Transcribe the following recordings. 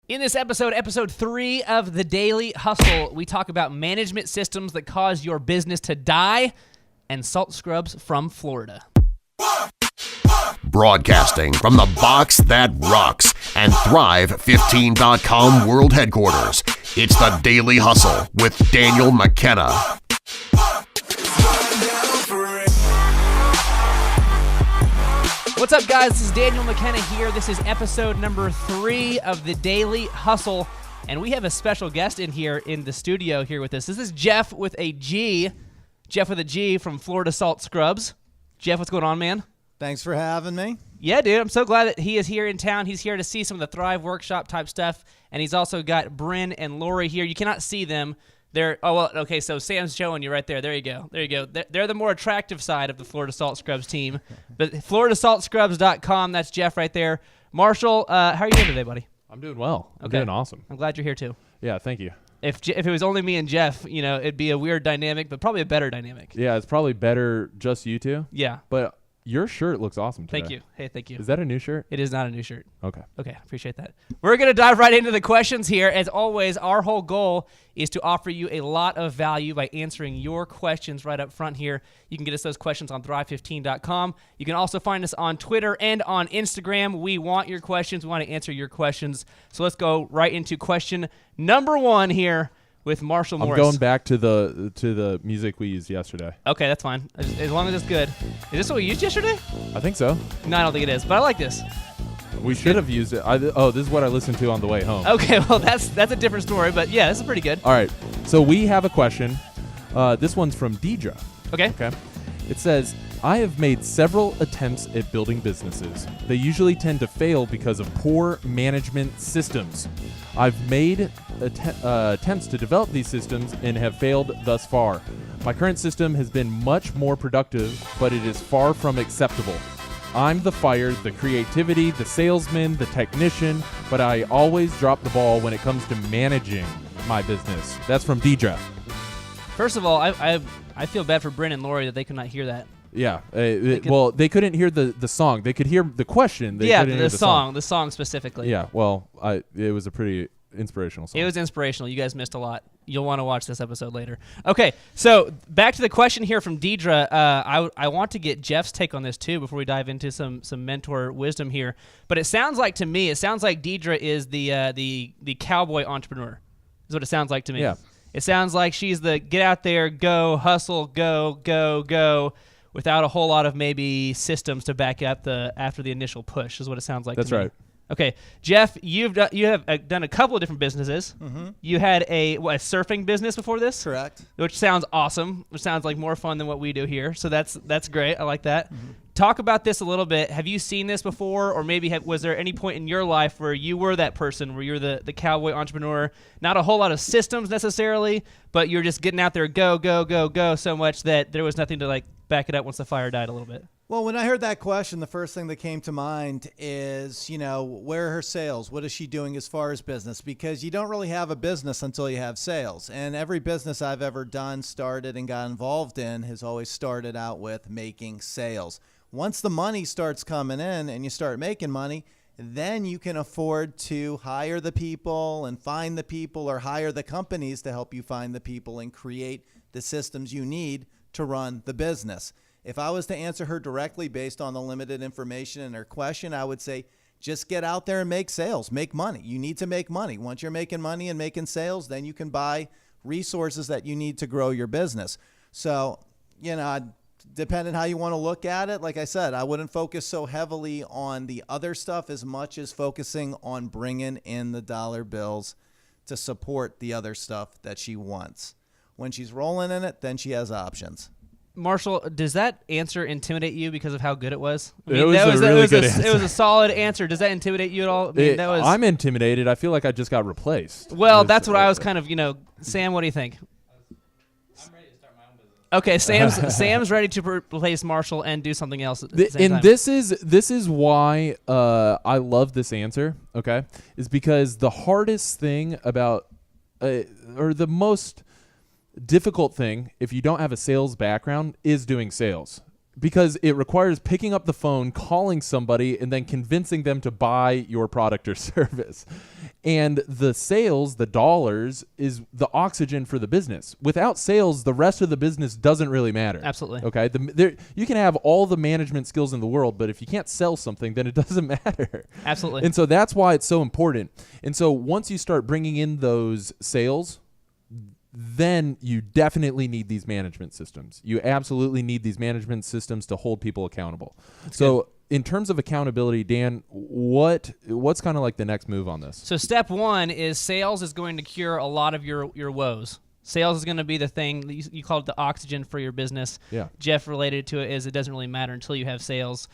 In this episode, episode 3 of The Daily Hustle, we talk about management systems that cause your business to die and salt scrubs from Florida. Broadcasting from the box that rocks and Thrive15.com world headquarters, it's The Daily Hustle with Daniel McKenna. What's up, guys? This is Daniel McKenna here. This is episode number 3 of The Daily Hustle, and we have a special guest in here in the studio here with us. This is Jeff with a G. Jeff with a G from Florida Salt Scrubs. Jeff, what's going on, man? Thanks for having me. Yeah, dude. I'm so glad that he is here in town. He's here to see some of the Thrive workshop type stuff, and he's also got Bryn and Lori here. You cannot see them. Okay, so Sam's showing you right there. There you go. They're the more attractive side of the Florida Salt Scrubs team. But FloridaSaltScrubs.com, that's Jeff right there. Marshall, how are you doing today, buddy? I'm doing well. I'm doing awesome. I'm glad you're here, too. Yeah, thank you. If it was only me and Jeff, it'd be a weird dynamic, but probably a better dynamic. Yeah, it's probably better just you two. Yeah. But your shirt looks awesome today. Thank you. Hey, thank you. Is that a new shirt? It is not a new shirt. Okay, appreciate that. We're going to dive right into the questions here. As always, our whole goal is to offer you a lot of value by answering your questions right up front here. You can get us those questions on Thrive15.com. You can also find us on Twitter and on Instagram. We want your questions. We want to answer your questions. So let's go right into question number 1 here with Marshall Morris. I'm going back to the music we used yesterday. Okay, that's fine. As long as it's good. Is this what we used yesterday? I think so. No, I don't think it is, but I like this. We should have used it. This is what I listened to on the way home. Okay, well, that's a different story, but yeah, this is pretty good. All right, so we have a question. This one's from Deidre. Okay. It says, I have made several attempts at building businesses. They usually tend to fail because of poor management systems. I've made attempts to develop these systems and have failed thus far. My current system has been much more productive, but it is far from acceptable. I'm the fire, the creativity, the salesman, the technician, but I always drop the ball when it comes to managing my business. That's from Deidre. First of all, I feel bad for Bryn and Lori that they could not hear that. Yeah. They couldn't hear the song. They could hear the question. The song specifically. Yeah. Well, it was a pretty inspirational song. It was inspirational. You guys missed a lot. You'll want to watch this episode later. Okay, so back to the question here from Deidre. I want to get Jeff's take on this too before we dive into some mentor wisdom here. But it sounds like Deidre is the cowboy entrepreneur. Is what it sounds like to me. Yeah. It sounds like she's the get out there, go, hustle, go, without a whole lot of maybe systems to back up after the initial push is what it sounds like. That's to me. right. Okay, Jeff, you have done a couple of different businesses. Mm-hmm. You had a surfing business before this? Correct. Which sounds awesome. Which sounds like more fun than what we do here. So that's great. I like that. Mm-hmm. Talk about this a little bit. Have you seen this before, or maybe was there any point in your life where you were that person, where you're the cowboy entrepreneur? Not a whole lot of systems necessarily, but you're just getting out there, go so much that there was nothing to back it up once the fire died a little bit. Well, when I heard that question, the first thing that came to mind is, where are her sales? What is she doing as far as business? Because you don't really have a business until you have sales. And every business I've ever done, started, and got involved in has always started out with making sales. Once the money starts coming in and you start making money, then you can afford to hire the people and find the people, or hire the companies to help you find the people and create the systems you need to run the business. If I was to answer her directly based on the limited information in her question, I would say just get out there and make sales, make money. You need to make money. Once you're making money and making sales, then you can buy resources that you need to grow your business. So, depending how you want to look at it, like I said, I wouldn't focus so heavily on the other stuff as much as focusing on bringing in the dollar bills to support the other stuff that she wants. When she's rolling in it, then she has options. Marshall, does that answer intimidate you because of how good it was? It was a really good answer. It was a solid answer. Does that intimidate you at all? I'm intimidated. I feel like I just got replaced. Well, that's what I was kind of, Sam, what do you think? I'm ready to start my own business. Okay, Sam's ready to replace Marshall and do something else at the same time. And this is why I love this answer, okay? Is because the hardest thing about or the most difficult thing if you don't have a sales background is doing sales. because it requires picking up the phone, calling somebody, and then convincing them to buy your product or service. And the sales, the dollars, is the oxygen for the business. Without sales, the rest of the business doesn't really matter. Absolutely. Okay. You can have all the management skills in the world, but if you can't sell something, then it doesn't matter. Absolutely. And so that's why it's so important. And so once you start bringing in those sales, then you definitely need these management systems. You absolutely need these management systems to hold people accountable. So in terms of accountability, Dan, what's kind of like the next move on this? So step one is sales is going to cure a lot of your woes. Sales is going to be the thing, you call it the oxygen for your business. Yeah. Jeff related to it is it doesn't really matter until you have sales.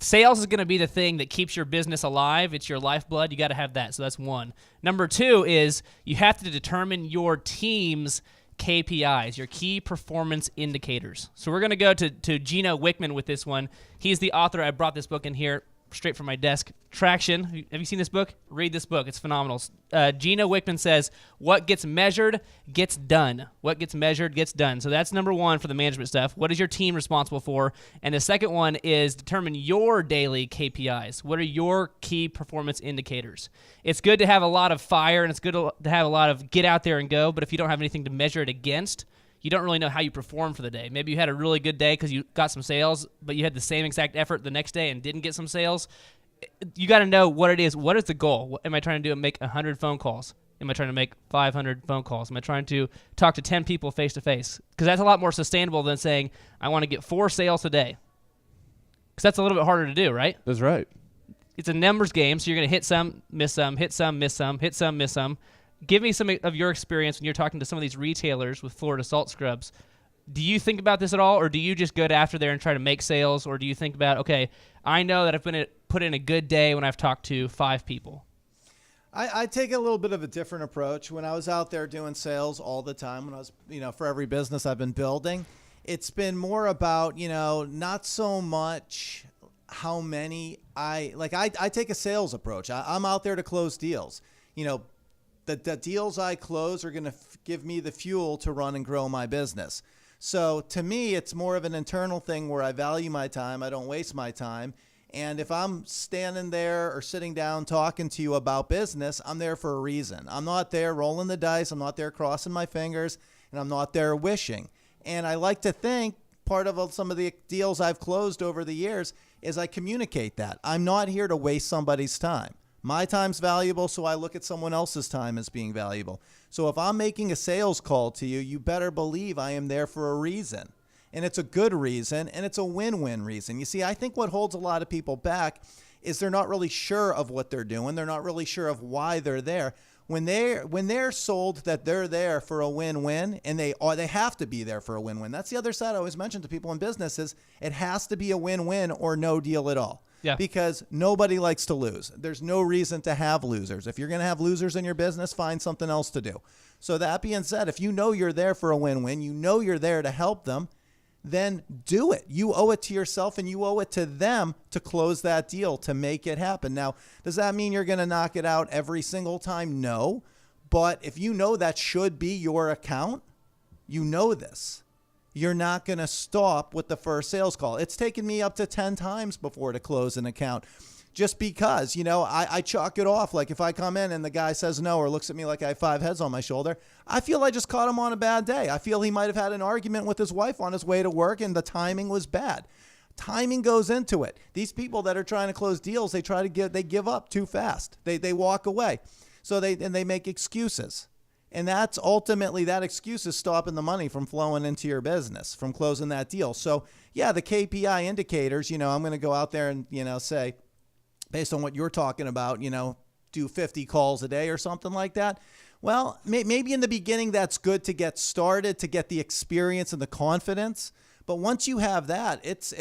Sales is going to be the thing that keeps your business alive. It's your lifeblood. You got to have that. So that's one. Number two is you have to determine your team's KPIs, your key performance indicators. So we're going to go to Gino Wickman with this one. He's the author. I brought this book in here straight from my desk. Traction. Have you seen this book? Read this book. It's phenomenal. Gino Wickman says, what gets measured gets done. What gets measured gets done. So that's number one for the management stuff. What is your team responsible for? And the second one is determine your daily KPIs. What are your key performance indicators? It's good to have a lot of fire, and it's good to have a lot of get out there and go, but if you don't have anything to measure it against, you don't really know how you perform for the day. Maybe you had a really good day because you got some sales, but you had the same exact effort the next day and didn't get some sales. You got to know what it is. What is the goal? What am I trying to do? Make 100 phone calls? Am I trying to make 500 phone calls? Am I trying to talk to 10 people face-to-face? Because that's a lot more sustainable than saying, I want to get 4 sales a day. Because that's a little bit harder to do, right? That's right. It's a numbers game, so you're going to hit some, miss some, hit some, miss some, hit some, miss some. Give me some of your experience when you're talking to some of these retailers with Florida salt scrubs. Do you think about this at all, or do you just go after there and try to make sales, or do you think about, okay, I know that I've put in a good day when I've talked to 5 people? I take a little bit of a different approach. When I was out there doing sales all the time, when I was, for every business I've been building, it's been more about, not so much how many I take a sales approach. I'm out there to close deals. The deals I close are going to give me the fuel to run and grow my business. So to me, it's more of an internal thing where I value my time. I don't waste my time. And if I'm standing there or sitting down talking to you about business, I'm there for a reason. I'm not there rolling the dice. I'm not there crossing my fingers, and I'm not there wishing. And I like to think part of some of the deals I've closed over the years is I communicate that. I'm not here to waste somebody's time. My time's valuable, so I look at someone else's time as being valuable. So if I'm making a sales call to you, you better believe I am there for a reason. And it's a good reason, and it's a win-win reason. You see, I think what holds a lot of people back is they're not really sure of what they're doing. They're not really sure of why they're there. When they're sold that they're there for a win-win, and they have to be there for a win-win. That's the other side I always mention to people in business is it has to be a win-win or no deal at all. Yeah. Because nobody likes to lose. There's no reason to have losers. If you're going to have losers in your business, find something else to do. So that being said, if you know you're there for a win-win, you know you're there to help them, then do it. You owe it to yourself and you owe it to them to close that deal, to make it happen. Now, does that mean you're going to knock it out every single time? No. But if you know that should be your account, you know this. You're not going to stop with the first sales call. It's taken me up to 10 times before to close an account just because, I chalk it off. Like if I come in and the guy says no or looks at me like I have 5 heads on my shoulder, I feel I just caught him on a bad day. I feel he might have had an argument with his wife on his way to work and the timing was bad. Timing goes into it. These people that are trying to close deals, they give up too fast. They walk away. So they make excuses. And that's ultimately, that excuse is stopping the money from flowing into your business, from closing that deal. So yeah, the KPI indicators, I'm going to go out there and, say, based on what you're talking about, do 50 calls a day or something like that. Well, maybe in the beginning that's good to get started, to get the experience and the confidence. But once you have that, it's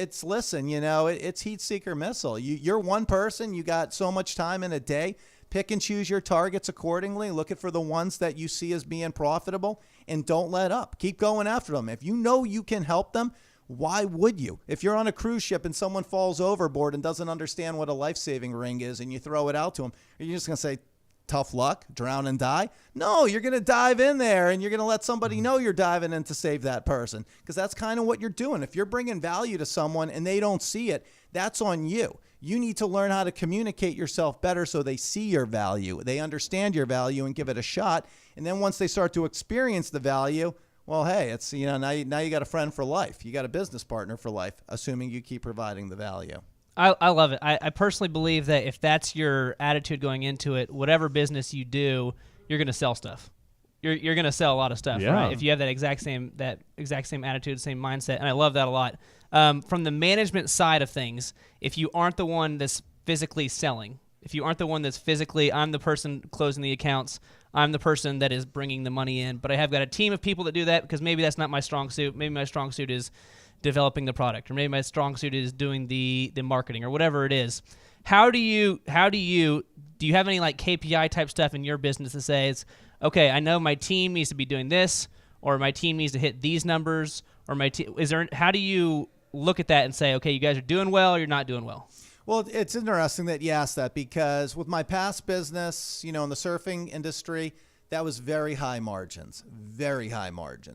heat seeker missile. You're one person, you got so much time in a day. Pick and choose your targets accordingly. Look for the ones that you see as being profitable and don't let up. Keep going after them. If you know you can help them, why would you? If you're on a cruise ship and someone falls overboard and doesn't understand what a life-saving ring is and you throw it out to them, are you just going to say, tough luck, drown and die? No, you're going to dive in there and you're going to let somebody know you're diving in to save that person, because that's kind of what you're doing. If you're bringing value to someone and they don't see it, that's on you. You need to learn how to communicate yourself better so they see your value, they understand your value, and give it a shot. And then once they start to experience the value, well, hey, it's, now you got a friend for life. You got a business partner for life, assuming you keep providing the value. I love it. I personally believe that if that's your attitude going into it, whatever business you do, you're going to sell stuff. You're going to sell a lot of stuff, right? If you have that exact same attitude, same mindset, and I love that a lot. From the management side of things, if you aren't the one that's physically selling, if you aren't the one that's physically, I'm the person closing the accounts, I'm the person that is bringing the money in, but I have got a team of people that do that because maybe that's not my strong suit. Maybe my strong suit is developing the product, or maybe my strong suit is doing the marketing, or whatever it is. Do you have any like KPI type stuff in your business that says, okay, I know my team needs to be doing this, or my team needs to hit these numbers, or how do you look at that and say, okay, you guys are doing well or you're not doing well? Well, it's interesting that you asked that, because with my past business, in the surfing industry, that was very high margins.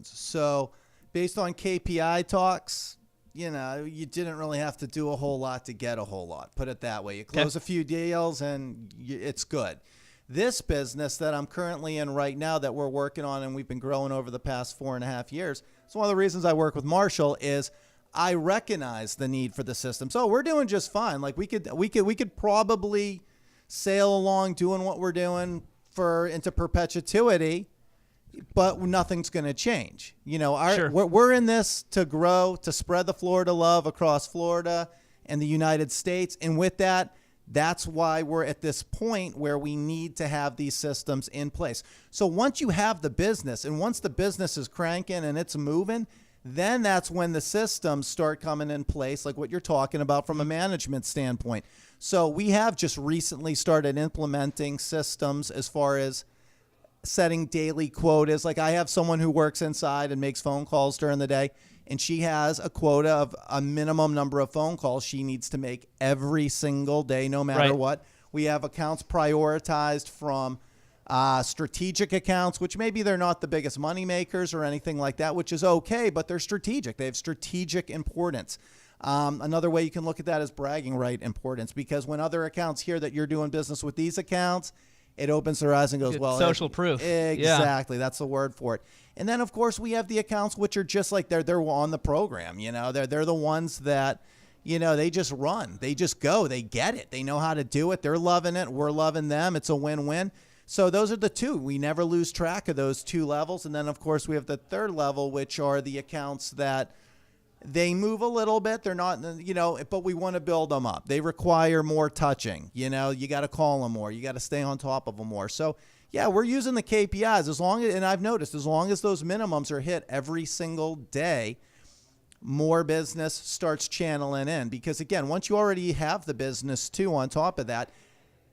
So based on KPI talks, you didn't really have to do a whole lot to get a whole lot. Put it that way. You close a few deals and it's good. This business that I'm currently in right now that we're working on and we've been growing over the past 4.5 years, it's one of the reasons I work with Marshall is I recognize the need for the system. So we're doing just fine. Like we could probably sail along doing what we're doing into perpetuity, but nothing's going to change. Sure. We're in this to grow, to spread the Florida love across Florida and the United States. And with that, that's why we're at this point where we need to have these systems in place. So once you have the business, and once the business is cranking and it's moving, then that's when the systems start coming in place, like what you're talking about from a management standpoint. So we have just recently started implementing systems as far as setting daily quotas. Like I have someone who works inside and makes phone calls during the day, and she has a quota of a minimum number of phone calls she needs to make every single day, no matter what. We have accounts prioritized from strategic accounts, which maybe they're not the biggest money makers or anything like that, which is okay, but they're strategic. They have strategic importance. Another way you can look at that is bragging right importance, because when other accounts hear that you're doing business with these accounts, it opens their eyes and goes, well, social proof. Exactly. Yeah. That's the word for it. And then, of course, we have the accounts which are just like they're on the program. They're the ones that, they just run. They just go. They get it. They know how to do it. They're loving it. We're loving them. It's a win-win. So those are the two. We never lose track of those two levels. And then, of course, we have the third level, which are the accounts that they move a little bit. They're not, but we want to build them up. They require more touching. You got to call them more. You got to stay on top of them more. So, yeah, we're using the KPIs and I've noticed as long as those minimums are hit every single day, more business starts channeling in. Because, again, once you already have the business, too, on top of that,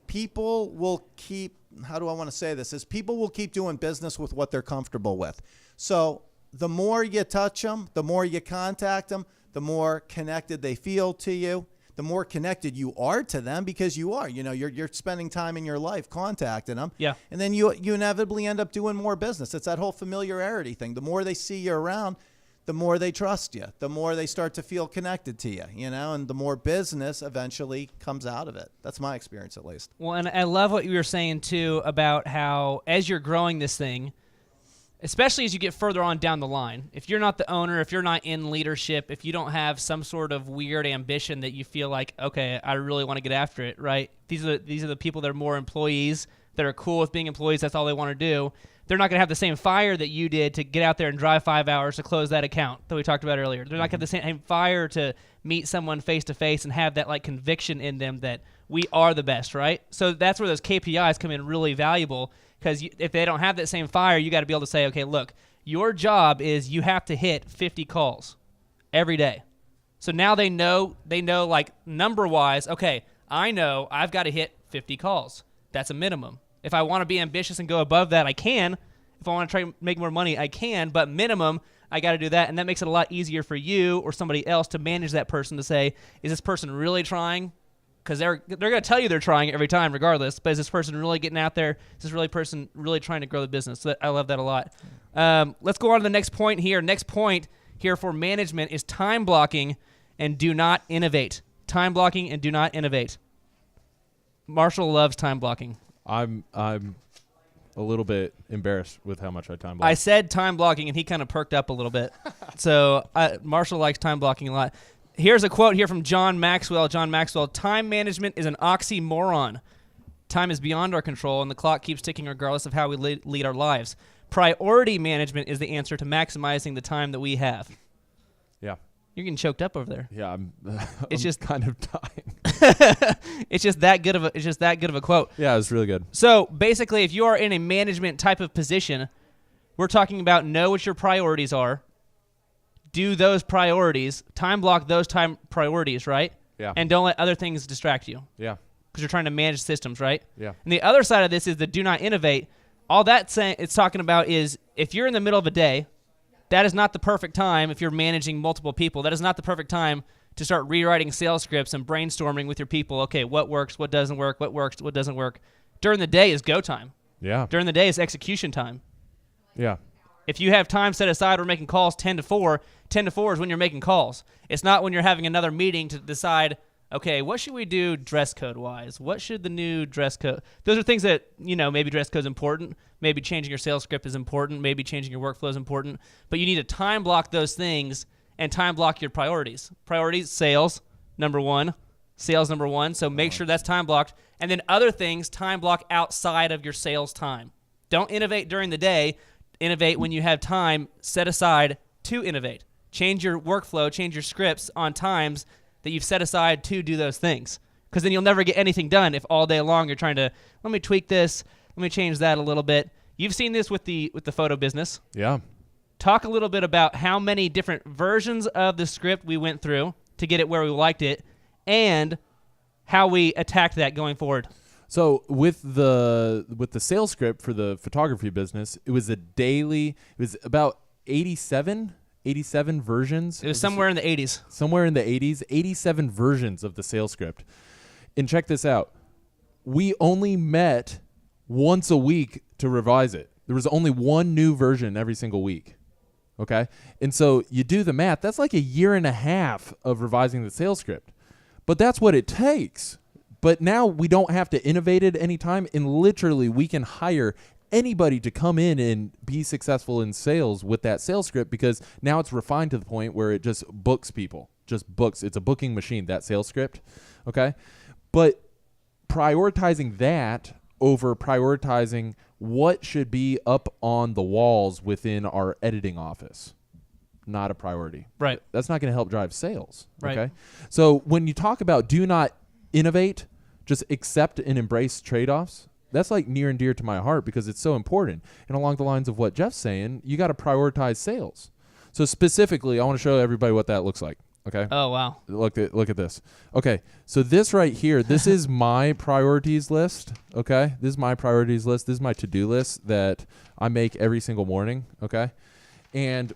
people will keep, how do I want to say this, is people will keep doing business with what they're comfortable with. So the more you touch them, the more you contact them, the more connected they feel to you, the more connected you are to them, because you are, you're spending time in your life contacting them. Yeah. And then you inevitably end up doing more business. It's that whole familiarity thing. The more they see you around, the more they trust you, the more they start to feel connected to you, and the more business eventually comes out of it. That's my experience, at least. Well, and I love what you were saying, too, about how as you're growing this thing, especially as you get further on down the line, if you're not the owner, if you're not in leadership, if you don't have some sort of weird ambition that you feel like, okay, I really want to get after it, right? These are the people that are more employees, that are cool with being employees, that's all they want to do. They're not going to have the same fire that you did to get out there and drive 5 hours to close that account that we talked about earlier. They're not going to have the same fire to meet someone face-to-face and have that conviction in them that we are the best, right? So that's where those KPIs come in really valuable, because if they don't have that same fire, you got to be able to say, okay, look, your job is you have to hit 50 calls every day. So now they know number-wise, okay, I know I've got to hit 50 calls. That's a minimum. If I want to be ambitious and go above that, I can. If I want to try to make more money, I can. But minimum, I got to do that. And that makes it a lot easier for you or somebody else to manage that person, to say, is this person really trying because they're going to tell you they're trying every time regardless, but is this person really getting out there? Is this person really trying to grow the business? So I love that a lot. Let's go on to the next point here. Next point here for management is time blocking and do not innovate. Time blocking and do not innovate. Marshall loves time blocking. I'm a little bit embarrassed with how much I time block. I said time blocking, and he kind of perked up a little bit. So Marshall likes time blocking a lot. Here's a quote here from John Maxwell. John Maxwell, time management is an oxymoron. Time is beyond our control, and the clock keeps ticking regardless of how we lead our lives. Priority management is the answer to maximizing the time that we have. Yeah. You're getting choked up over there. Yeah, I'm just kind of dying. It's just that good of a quote. Yeah, it was really good. So basically, if you are in a management type of position, we're talking about know what your priorities are, do those priorities, time block those time priorities, right? Yeah. And don't let other things distract you. Yeah. Because you're trying to manage systems, right? Yeah. And the other side of this is the do not innovate. All that it's talking about is if you're in the middle of a day, that is not the perfect time if you're managing multiple people. That is not the perfect time to start rewriting sales scripts and brainstorming with your people. Okay, what works, what doesn't work, what works, what doesn't work. During the day is go time. Yeah. During the day is execution time. Yeah. If you have time set aside, we're making calls 10 to 4. 10 to 4 is when you're making calls. It's not when you're having another meeting to decide, okay, what should we do dress code wise? What should the new dress code? Those are things that, maybe dress code is important. Maybe changing your sales script is important. Maybe changing your workflow is important. But you need to time block those things and time block your priorities. Priorities, sales, number one. Sales, number one. So make sure that's time blocked. And then other things, time block outside of your sales time. Don't innovate during the day. Innovate when you have time set aside to innovate. Change your workflow, change your scripts on times that you've set aside to do those things. Because then you'll never get anything done if all day long you're trying to, let me tweak this, let me change that a little bit. You've seen this with the photo business. Yeah. Talk a little bit about how many different versions of the script we went through to get it where we liked it and how we attacked that going forward. So with the sales script for the photography business, it was about 87 versions. It was somewhere in the 80s. Somewhere in the 80s, 87 versions of the sales script. And check this out. We only met once a week to revise it. There was only one new version every single week. Okay? And so you do the math. That's like a year and a half of revising the sales script. But that's what it takes. But now we don't have to innovate it anytime. And literally we can hire anybody to come in and be successful in sales with that sales script because now it's refined to the point where it just books people. Just books. It's a booking machine, that sales script. Okay? But prioritizing that over prioritizing what should be up on the walls within our editing office. Not a priority. Right. That's not going to help drive sales. Right. Okay? So when you talk about do not innovate, just accept and embrace trade-offs, that's like near and dear to my heart because it's so important. And along the lines of what Jeff's saying, you got to prioritize sales. So specifically, I want to show everybody what that looks like. Okay. Oh, wow. Look at this. Okay. So this right here, this is my priorities list. Okay. This is my priorities list. This is my to-do list that I make every single morning. Okay. And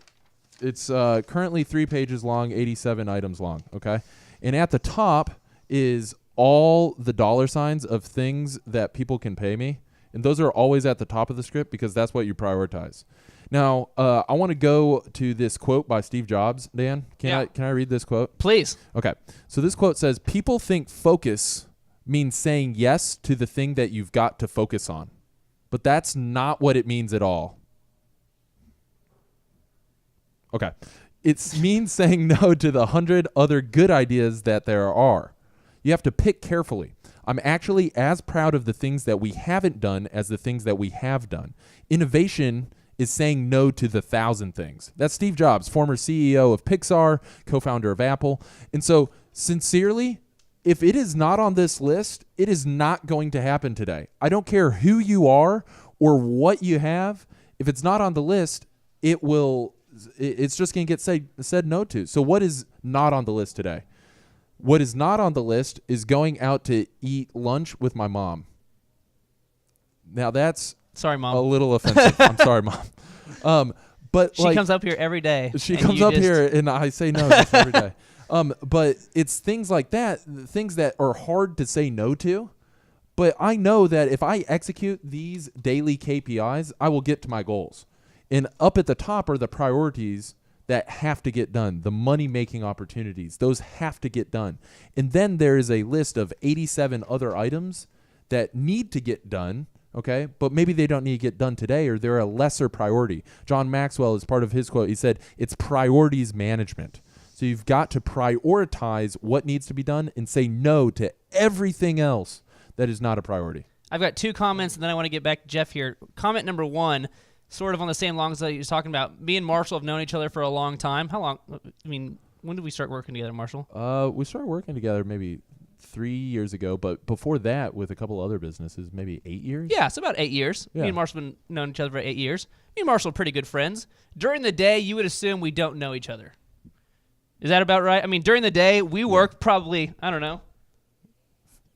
it's currently 3 pages long, 87 items long. Okay. And at the top is all the dollar signs of things that people can pay me. And those are always at the top of the script because that's what you prioritize. Now, I want to go to this quote by Steve Jobs, Dan. Can I read this quote? Please. Okay. So this quote says, people think focus means saying yes to the thing that you've got to focus on. But that's not what it means at all. Okay. It means saying no to the 100 other good ideas that there are. You have to pick carefully. I'm actually as proud of the things that we haven't done as the things that we have done. Innovation is saying no to the 1,000 things. That's Steve Jobs, former CEO of Pixar, co-founder of Apple. And so, sincerely, if it is not on this list, it is not going to happen today. I don't care who you are or what you have. If it's not on the list, it's just going to get said no to. So what is not on the list today? What is not on the list is going out to eat lunch with my mom. Now that's Sorry, Mom. a little offensive. I'm sorry, Mom. But she comes up here every day. She comes up here and I say no just every day. But it's things like that, things that are hard to say no to. But I know that if I execute these daily KPIs, I will get to my goals. And up at the top are the priorities that have to get done, the money-making opportunities. Those have to get done. And then there is a list of 87 other items that need to get done, okay? But maybe they don't need to get done today, or they're a lesser priority. John Maxwell, as part of his quote, he said, it's priorities management. So you've got to prioritize what needs to be done and say no to everything else that is not a priority. I've got 2 comments, and then I want to get back to Jeff here. Comment number 1, sort of on the same lines that he was talking about. Me and Marshall have known each other for a long time. How long? I mean, when did we start working together, Marshall? We started working together maybe 3 years ago, but before that, with a couple other businesses, maybe 8 years? Yeah, so about 8 years. Yeah. Me and Marshall have been known each other for 8 years. Me and Marshall are pretty good friends. During the day, you would assume we don't know each other. Is that about right? I mean, during the day, we work probably, I don't know,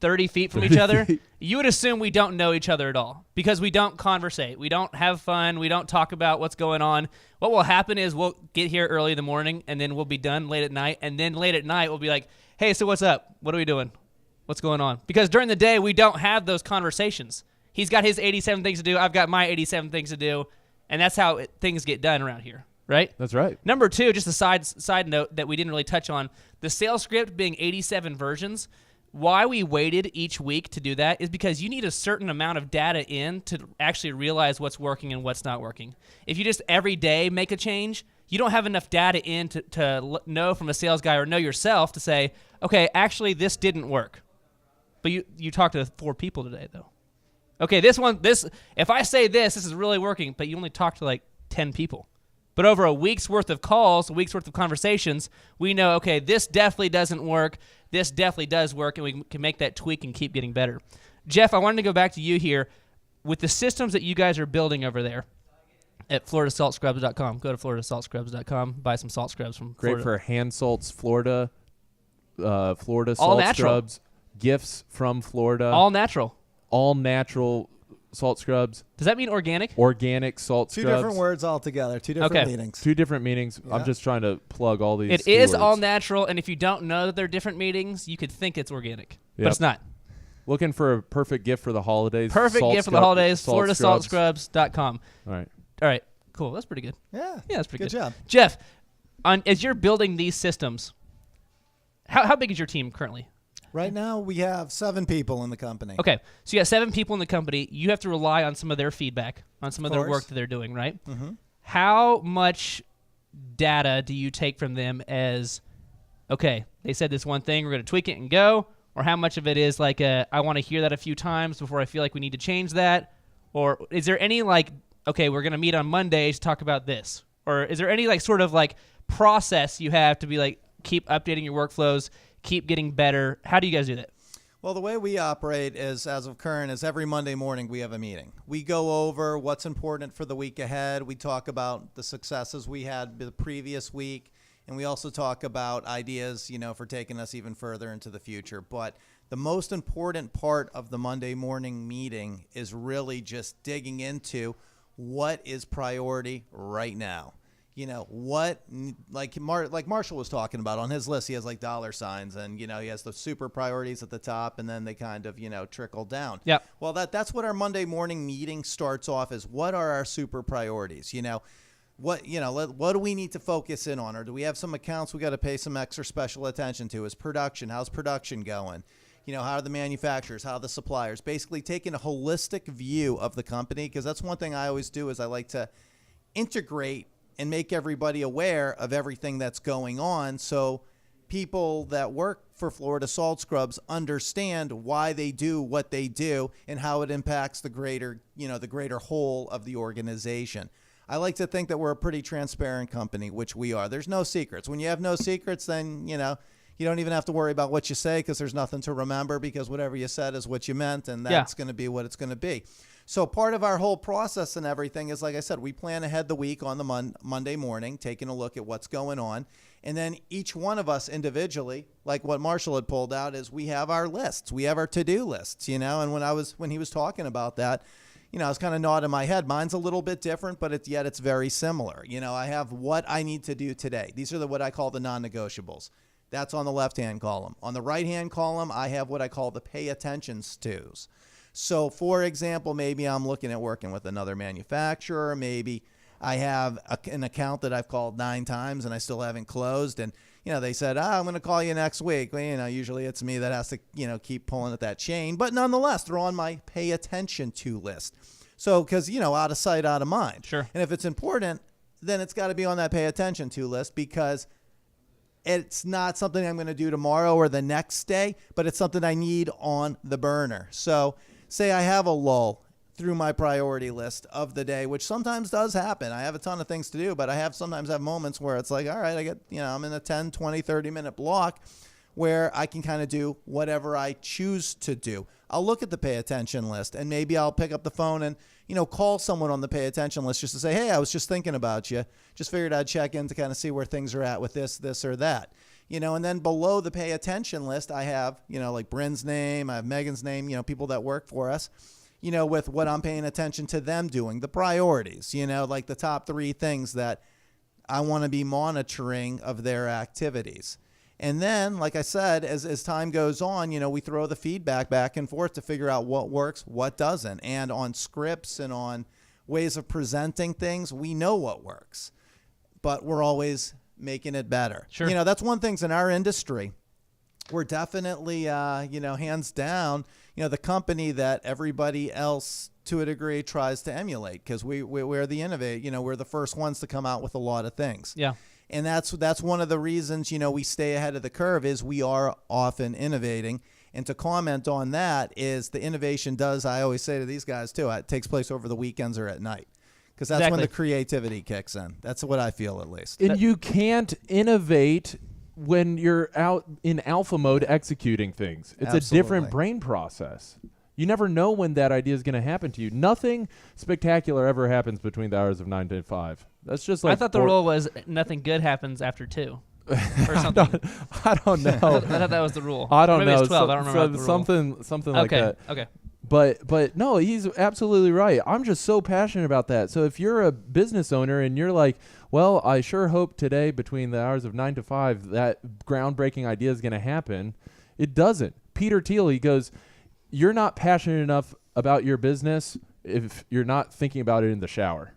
30 feet from each other. You would assume we don't know each other at all because we don't conversate. We don't have fun. We don't talk about what's going on. What will happen is we'll get here early in the morning, and then we'll be done late at night. And then late at night, we'll be like, hey, so what's up? What are we doing? What's going on? Because during the day, we don't have those conversations. He's got his 87 things to do. I've got my 87 things to do. And that's how things get done around here, right? That's right. Number 2, just a side note that we didn't really touch on, the sales script being 87 versions. Why we waited each week to do that is because you need a certain amount of data in to actually realize what's working and what's not working. If you just every day make a change, you don't have enough data in to know from a sales guy or know yourself to say, okay, actually this didn't work. But you talked to 4 people today, though. Okay, if I say this is really working, but you only talked to like 10 people. But over a week's worth of calls, a week's worth of conversations, we know, okay, this definitely doesn't work. This definitely does work, and we can make that tweak and keep getting better. Jeff, I wanted to go back to you here. With the systems that you guys are building over there at FloridaSaltScrubs.com, go to FloridaSaltScrubs.com, buy some salt scrubs from Great Florida. for hand salts, Florida All salt natural. scrubs, gifts from Florida. All natural. All natural salt scrubs, Does that mean organic? organic salt Two scrubs. different words altogether. Two different Okay. meetings. 2 different meanings. Yeah. I'm just trying to plug all these. It is keywords. all natural, and if you don't know that they're different meetings, you could think it's organic. But Yep. it's not. Looking for a perfect gift for the holidays. Perfect Salt gift for the scrub- holidays, salt scrubs. FloridaSaltScrubs.com. All right. All right, cool. That's pretty good. Yeah. Yeah, that's pretty good. Good job. Jeff, as you're building these systems, how big is your team currently? Right now, we have 7 people in the company. Okay, so you got 7 people in the company. You have to rely on some of their feedback, on some of their course. work that they're doing, right? Mm-hmm. How much data do you take from them as, okay, they said this one thing, we're going to tweak it and go? Or how much of it is like, I want to hear that a few times before I feel like we need to change that? Or is there any like, okay, we're going to meet on Monday to talk about this? Or is there any like sort of like process you have to be like, keep updating your workflows, keep getting better? How do you guys do that? Well, the way we operate is, as of current, is every Monday morning we have a meeting. We go over what's important for the week ahead. We talk about the successes we had the previous week, and we also talk about ideas, for taking us even further into the future. But the most important part of the Monday morning meeting is really just digging into what is priority right now. What, like Marshall was talking about on his list, he has like dollar signs, and he has the super priorities at the top, and then they kind of trickle down. Yeah. Well, that's what our Monday morning meeting starts off as. What are our super priorities? What do we need to focus in on, or do we have some accounts we got to pay some extra special attention to? Is production? How's production going? How are the manufacturers? How are the suppliers? Basically, taking a holistic view of the company, because that's one thing I always do is I like to integrate and make everybody aware of everything that's going on, so people that work for Florida Salt Scrubs understand why they do what they do and how it impacts the greater whole of the organization. I like to think that we're a pretty transparent company, which we are. There's no secrets. When you have no secrets, then you don't even have to worry about what you say, because there's nothing to remember, because whatever you said is what you meant, and that's going to be what it's going to be. So part of our whole process and everything is, like I said, we plan ahead the week on the Monday morning, taking a look at what's going on. And then each one of us individually, like what Marshall had pulled out, is we have our lists. We have our to-do lists, and when he was talking about that, I was kind of nodding my head. Mine's a little bit different, but it's very similar. I have what I need to do today. These are what I call the non-negotiables. That's on the left-hand column. On the right-hand column, I have what I call the pay attentions tos. So, for example, maybe I'm looking at working with another manufacturer. Maybe I have an account that I've called 9 times and I still haven't closed. And, they said, I'm going to call you next week. Well, usually it's me that has to, keep pulling at that chain. But nonetheless, they're on my pay attention to list. So, because, out of sight, out of mind. Sure. And if it's important, then it's got to be on that pay attention to list, because it's not something I'm going to do tomorrow or the next day, but it's something I need on the burner. So say I have a lull through my priority list of the day, which sometimes does happen. I have a ton of things to do, but I sometimes have moments where it's like, all right, I get, I'm in a 10, 20, 30-minute block where I can kind of do whatever I choose to do. I'll look at the pay attention list, and maybe I'll pick up the phone and, call someone on the pay attention list just to say, hey, I was just thinking about you. Just figured I'd check in to kind of see where things are at with this or that. And then below the pay attention list, I have, like Bryn's name, I have Megan's name, people that work for us, with what I'm paying attention to them doing, the priorities, like the top 3 things that I want to be monitoring of their activities. And then, like I said, as time goes on, we throw the feedback back and forth to figure out what works, what doesn't. And on scripts and on ways of presenting things, we know what works, but we're always making it better. Sure. That's one thing in our industry. We're definitely, hands down, the company that everybody else to a degree tries to emulate, because we're the innovate, we're the first ones to come out with a lot of things. Yeah. And that's one of the reasons, we stay ahead of the curve, is we are often innovating. And to comment on that is the innovation does, I always say to these guys too, it takes place over the weekends or at night, because that's when the creativity kicks in. That's what I feel, at least. And you can't innovate when you're out in alpha mode executing things. It's Absolutely. a different brain process. You never know when that idea is going to happen to you. Nothing spectacular ever happens between the hours of 9 to 5. That's just like I thought the rule was nothing good happens after 2. Or something. I don't know. I thought that was the rule. I don't Maybe know. It's 12. I don't remember the rule. Something like that. Okay. But no, he's absolutely right. I'm just so passionate about that. So if you're a business owner and you're like, well, I sure hope today between the hours of 9 to 5 that groundbreaking idea is going to happen, it doesn't. Peter Thiel, he goes, you're not passionate enough about your business if you're not thinking about it in the shower.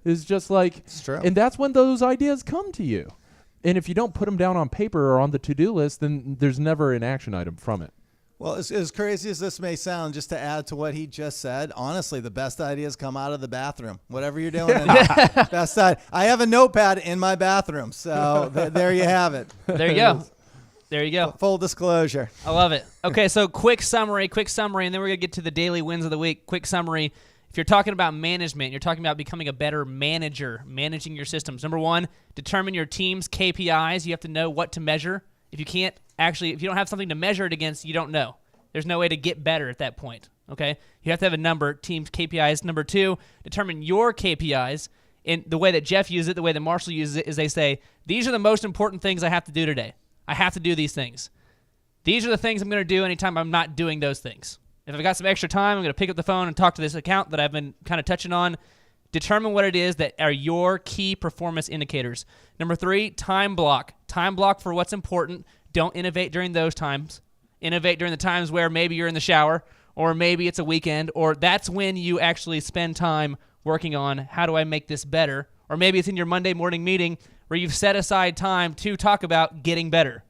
It's just like, it's true. And that's when those ideas come to you. And if you don't put them down on paper or on the to-do list, then there's never an action item from it. Well, as crazy as this may sound, just to add to what he just said, honestly, the best ideas come out of the bathroom. Whatever you're doing, best side. I have a notepad in my bathroom, so there you have it. There you go. There you go. Full disclosure. I love it. Okay, so quick summary, and then we're going to get to the daily wins of the week. Quick summary. If you're talking about management, you're talking about becoming a better manager, managing your systems. Number 1, determine your team's KPIs. You have to know what to measure. If you don't have something to measure it against, you don't know. There's no way to get better at that point, okay? You have to have a number, team's KPIs. Number 2, determine your KPIs. In the way that Jeff uses it, the way that Marshall uses it, is they say, these are the most important things I have to do today. I have to do these things. These are the things I'm going to do anytime I'm not doing those things. If I've got some extra time, I'm going to pick up the phone and talk to this account that I've been kind of touching on. Determine what it is that are your key performance indicators. Number 3, time block. Time block for what's important. Don't innovate during those times. Innovate during the times where maybe you're in the shower, or maybe it's a weekend, or that's when you actually spend time working on how do I make this better, or maybe it's in your Monday morning meeting where you've set aside time to talk about getting better.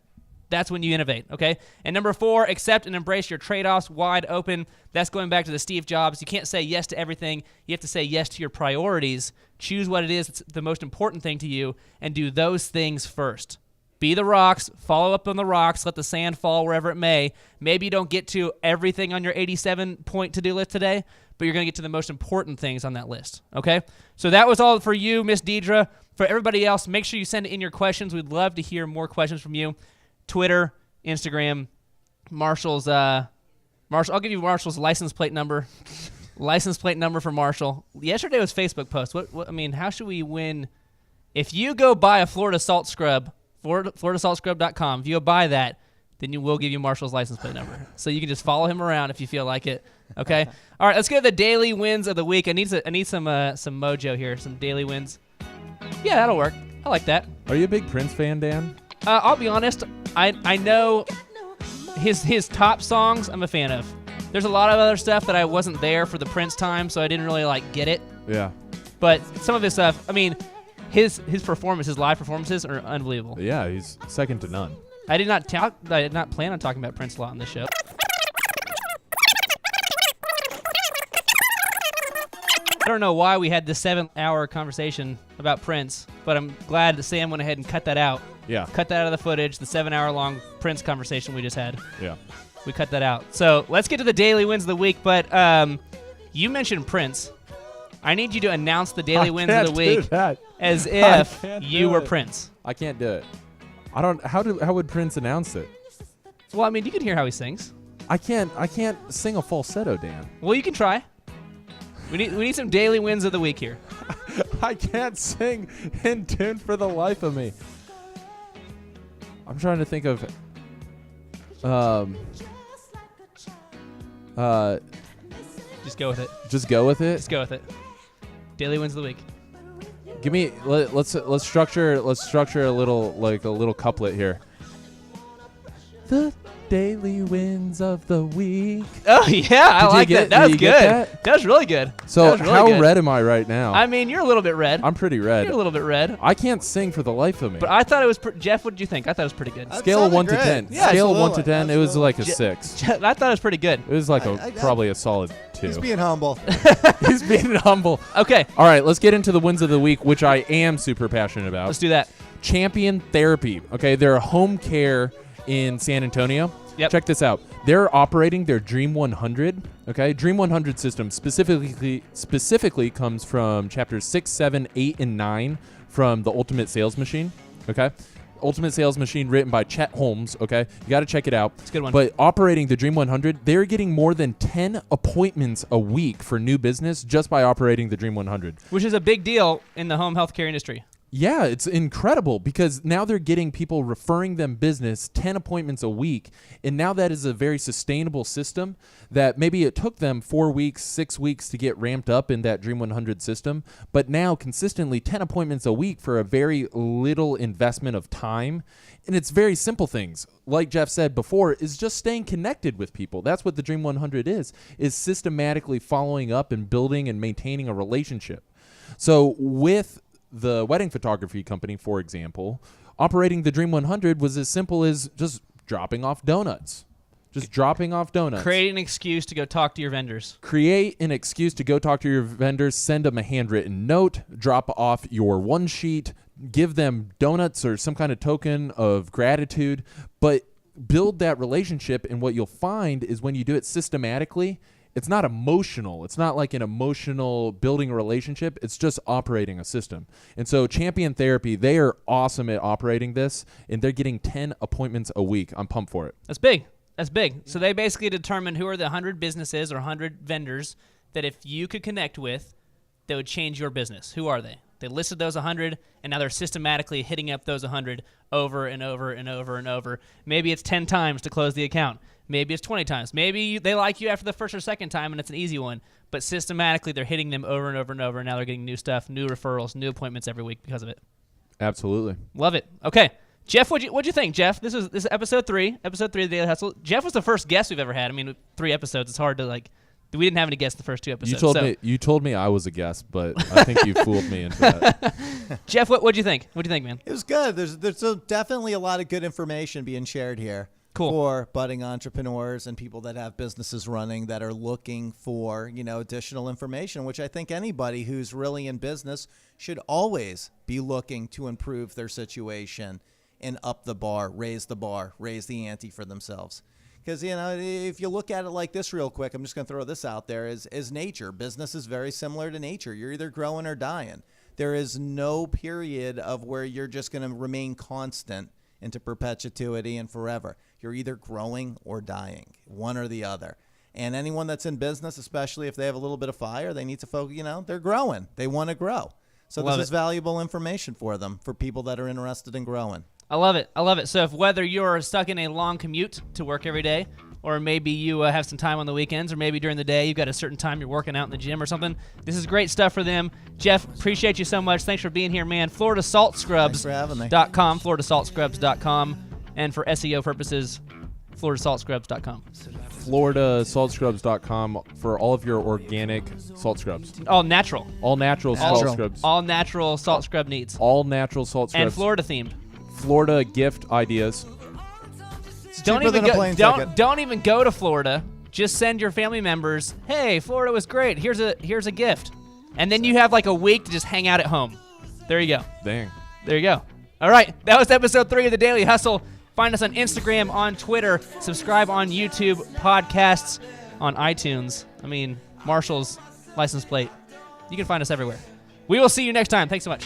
That's when you innovate, okay? And number 4, accept and embrace your trade-offs wide open. That's going back to the Steve Jobs. You can't say yes to everything. You have to say yes to your priorities. Choose what it is that's the most important thing to you and do those things first. Be the rocks, follow up on the rocks, let the sand fall wherever it may. Maybe you don't get to everything on your 87-point to-do list today, but you're going to get to the most important things on that list, okay? So that was all for you, Miss Deidre. For everybody else, make sure you send in your questions. We'd love to hear more questions from you. Twitter, Instagram, Marshall's, I'll give you Marshall's license plate number. License plate number for Marshall. Yesterday was Facebook post. How should we win? If you go buy a Florida Salt Scrub, FloridaSaltScrub.com, if you go buy that, then we'll give you Marshall's license plate number. So you can just follow him around if you feel like it. Okay? All right, let's go to the daily wins of the week. I need some mojo here, some daily wins. Yeah, that'll work. I like that. Are you a big Prince fan, Dan? I'll be honest. I know his top songs I'm a fan of. There's a lot of other stuff that I wasn't there for the Prince time, so I didn't really get it. Yeah. But some of his stuff, I mean, his live performances are unbelievable. Yeah, he's second to none. I did not plan on talking about Prince a lot on this show. I don't know why we had this 7-hour conversation about Prince, but I'm glad that Sam went ahead and cut that out. Yeah. Cut that out of the footage, the 7-hour-long Prince conversation we just had. Yeah. We cut that out. So let's get to the daily wins of the week, but you mentioned Prince. I need you to announce the daily wins of the week as if you were Prince. I can't do it. I don't. How would Prince announce it? Well, I mean, you can hear how he sings. I can't sing a falsetto, Dan. Well, you can try. We need some daily wins of the week here. I can't sing in tune for the life of me. I'm trying to think of. Just go with it. Just go with it. Just go with it. Daily wins of the week. Give me. Let's structure a little couplet here. The daily wins of the week. Oh yeah, I like that. That was good. That was really good. So how red am I right now? I mean, you're a little bit red. I'm pretty red. You're a little bit red. I can't sing for the life of me. But I thought it was Jeff. What did you think? I thought it was pretty good. Scale of 1 to 10. Yeah, Scale of 1 to absolutely. 10. It was like a 6. I thought it was pretty good. It was like probably a solid 2. He's being humble. He's being humble. Okay, All right, let's get into the wins of the week, which I am super passionate about. let's do that. Champion Therapy. Okay, they're a home care in San Antonio. Yep. Check this out. They're operating their Dream 100. Okay, Dream 100 system specifically comes from chapters 6, 7, 8, and 9 from the Ultimate Sales Machine. Okay, Ultimate Sales Machine, written by Chet Holmes. Okay, you got to check it out. It's a good one. But operating the Dream 100, they're getting more than 10 appointments a week for new business just by operating the Dream 100. Which is a big deal in the home healthcare industry. Yeah, it's incredible because now they're getting people referring them business 10 appointments a week. And now that is a very sustainable system that maybe it took them 4 weeks, 6 weeks to get ramped up in that Dream 100 system. But now consistently 10 appointments a week for a very little investment of time. And it's very simple things. Like Jeff said before, is just staying connected with people. That's what the Dream 100 is systematically following up and building and maintaining a relationship. So with the wedding photography company, for example, operating the Dream 100 was as simple as just dropping off donuts. Create an excuse to go talk to your vendors. Create an excuse to go talk to your vendors, send them a handwritten note, drop off your one sheet, give them donuts or some kind of token of gratitude, but build that relationship. And what you'll find is when you do it systematically, it's not emotional. It's not like an emotional building a relationship. It's just operating a system. And so Champion Therapy, they are awesome at operating this, and they're getting 10 appointments a week. I'm pumped for it. That's big. That's big. So they basically determined who are the 100 businesses or 100 vendors that if you could connect with, that would change your business. Who are they? They listed those 100, and now they're systematically hitting up those 100 over and over and over and over. Maybe it's 10 times to close the account. Maybe it's 20 times. Maybe they like you after the first or second time, and it's an easy one. But systematically, they're hitting them over and over and over, and now they're getting new stuff, new referrals, new appointments every week because of it. Absolutely. Love it. Okay. Jeff, what'd you think, Jeff? This is episode 3 of the Daily Hustle. Jeff was the first guest we've ever had. I mean, 3 episodes. It's hard to, we didn't have any guests the first 2 episodes. You told me I was a guest, but I think you fooled me into that. Jeff, what'd you think? What'd you think, man? It was good. There's definitely a lot of good information being shared here. Cool. For budding entrepreneurs and people that have businesses running that are looking for, additional information, which I think anybody who's really in business should always be looking to improve their situation and up the bar, raise the ante for themselves. Because, if you look at it like this real quick, I'm just going to throw this out there, is nature. Business is very similar to nature. You're either growing or dying. There is no period of where you're just going to remain constant into perpetuity and forever. You're either growing or dying, one or the other. And anyone that's in business, especially if they have a little bit of fire, they need to focus, they're growing. They want to grow. So this is valuable information for them, for people that are interested in growing. I love it. So if whether you're stuck in a long commute to work every day, or maybe you have some time on the weekends, or maybe during the day you've got a certain time you're working out in the gym or something. This is great stuff for them. Jeff, appreciate you so much. Thanks for being here, man. FloridaSaltScrubs.com, FloridaSaltScrubs.com, and for SEO purposes, FloridaSaltScrubs.com. FloridaSaltScrubs.com for all of your organic salt scrubs. All natural. All natural salt scrubs. All natural salt scrub needs. All natural salt scrubs. And Florida themed. Florida gift ideas. Don't even go to Florida. Just send your family members, hey, Florida was great. Here's a gift. And then you have like a week to just hang out at home. There you go. Dang. There you go. All right. That was episode 3 of the Daily Hustle. Find us on Instagram, on Twitter. Subscribe on YouTube, podcasts, on iTunes. I mean, Marshall's license plate. You can find us everywhere. We will see you next time. Thanks so much.